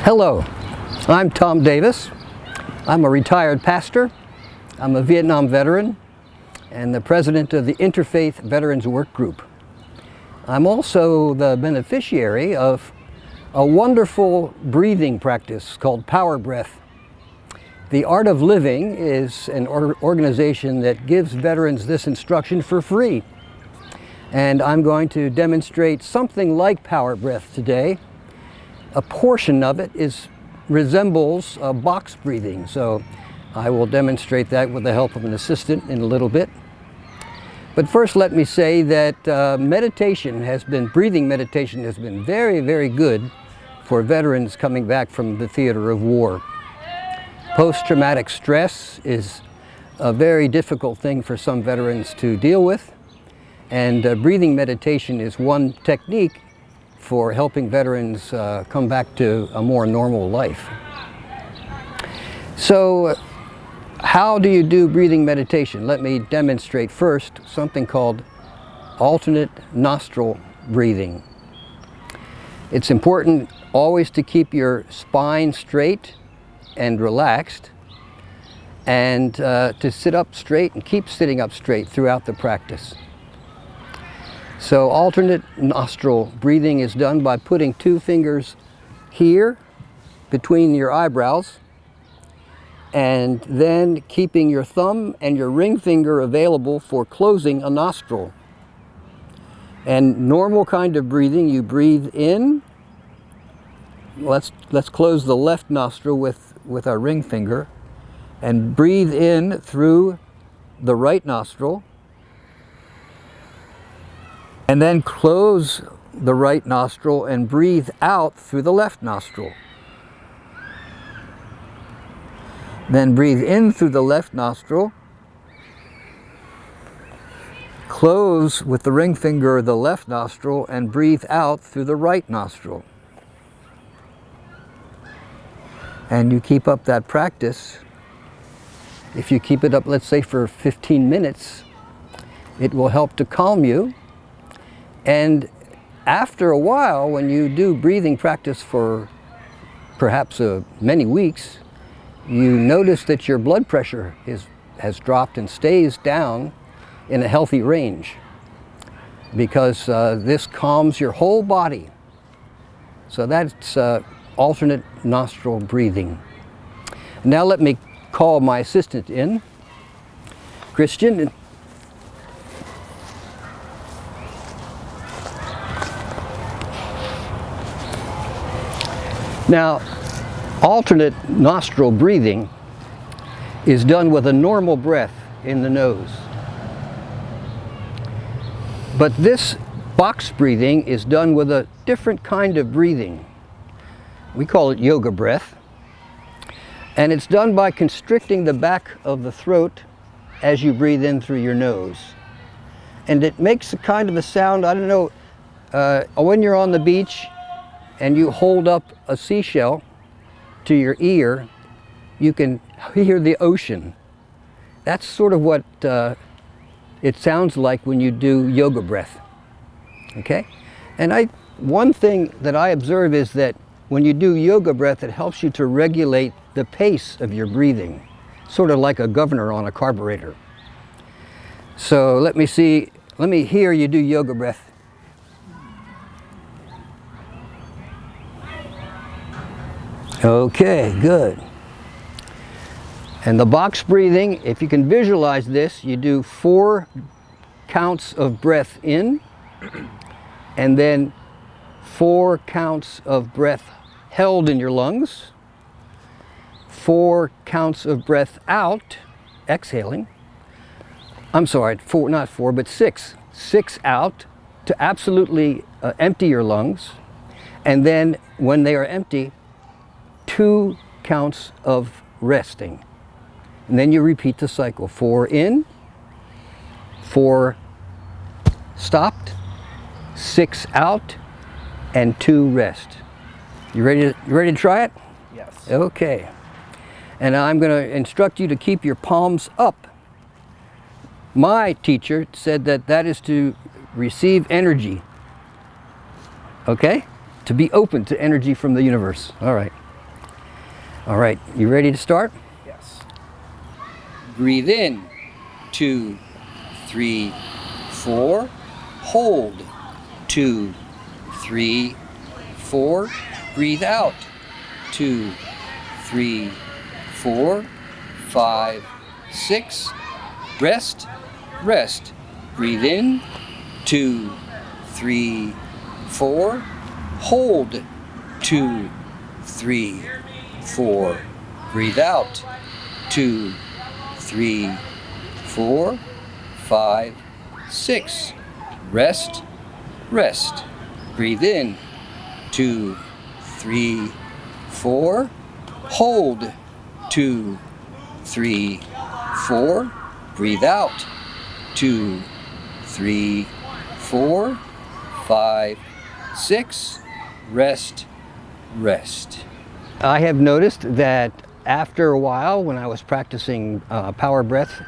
Hello, I'm Tom Davis. I'm a retired pastor. I'm a Vietnam veteran and the president of the Interfaith Veterans Work Group. I'm also the beneficiary of a wonderful breathing practice called Power Breath. The Art of Living is an organization that gives veterans this instruction for free. And I'm going to demonstrate something like Power Breath today. A portion of it resembles box breathing, so I will demonstrate that with the help of an assistant in a little bit. But first let me say that breathing meditation has been very, very good for veterans coming back from the theater of war. Post-traumatic stress is a very difficult thing for some veterans to deal with, and breathing meditation is one technique for helping veterans come back to a more normal life. So how do you do breathing meditation? Let me demonstrate first something called alternate nostril breathing. It's important always to keep your spine straight and relaxed, and to sit up straight and keep sitting up straight throughout the practice. So alternate nostril breathing is done by putting two fingers here between your eyebrows and then keeping your thumb and your ring finger available for closing a nostril. And normal kind of breathing, you breathe in. Let's close the left nostril with our ring finger and breathe in through the right nostril. And then close the right nostril and breathe out through the left nostril. Then breathe in through the left nostril. Close with the ring finger the left nostril and breathe out through the right nostril. And you keep up that practice. If you keep it up, let's say for 15 minutes, it will help to calm you. And after a while, when you do breathing practice for perhaps many weeks, you notice that your blood pressure has dropped and stays down in a healthy range, because this calms your whole body. So that's alternate nostril breathing. Now let me call my assistant in, Christian. Now, alternate nostril breathing is done with a normal breath in the nose. But this box breathing is done with a different kind of breathing. We call it yoga breath. And it's done by constricting the back of the throat as you breathe in through your nose. And it makes a kind of a sound, I don't know, when you're on the beach and you hold up a seashell to your ear, you can hear the ocean. That's sort of what it sounds like when you do yoga breath. Okay? And one thing that I observe is that when you do yoga breath, it helps you to regulate the pace of your breathing, sort of like a governor on a carburetor. So let me hear you do yoga breath. Okay, good. And the box breathing, if you can visualize this, you do 4 counts of breath in, and then 4 counts of breath held in your lungs, 4 counts of breath out, exhaling. I'm sorry, not 4, but 6. 6 out to absolutely empty your lungs, and then when they are empty, 2 counts of resting. And then you repeat the cycle. 4 in, 4 stopped, 6 out, and 2 rest. You ready to try it? Yes. Okay. And I'm going to instruct you to keep your palms up. My teacher said that is to receive energy. Okay? To be open to energy from the universe. All right. All right, you ready to start? Yes. Breathe in, 2, 3, 4. Hold, 2, 3, 4. Breathe out, 2, 3, 4, 5, 6. Rest, rest. Breathe in, 2, 3, 4. Hold, 2, 3, 4. Breathe out, 2, 3, 4, 5, 6. Rest, rest. Breathe in, 2, 3, 4. Hold, 2, 3, 4. Breathe out, 2, 3, 4, 5, 6. Rest, rest. I have noticed that after a while, when I was practicing power breath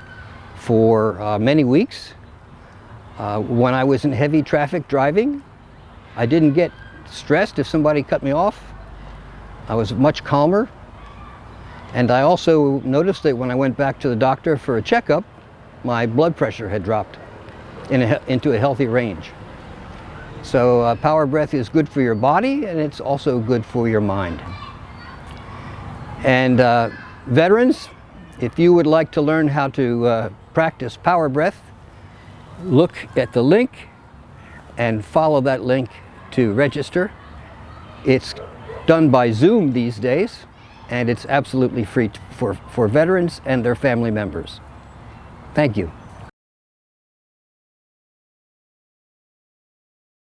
for many weeks, when I was in heavy traffic driving, I didn't get stressed if somebody cut me off. I was much calmer. And I also noticed that when I went back to the doctor for a checkup, my blood pressure had dropped into a healthy range. So power breath is good for your body, and it's also good for your mind. And veterans, if you would like to learn how to practice power breath, look at the link and follow that link to register. It's done by Zoom these days, and it's absolutely free for veterans and their family members. Thank you.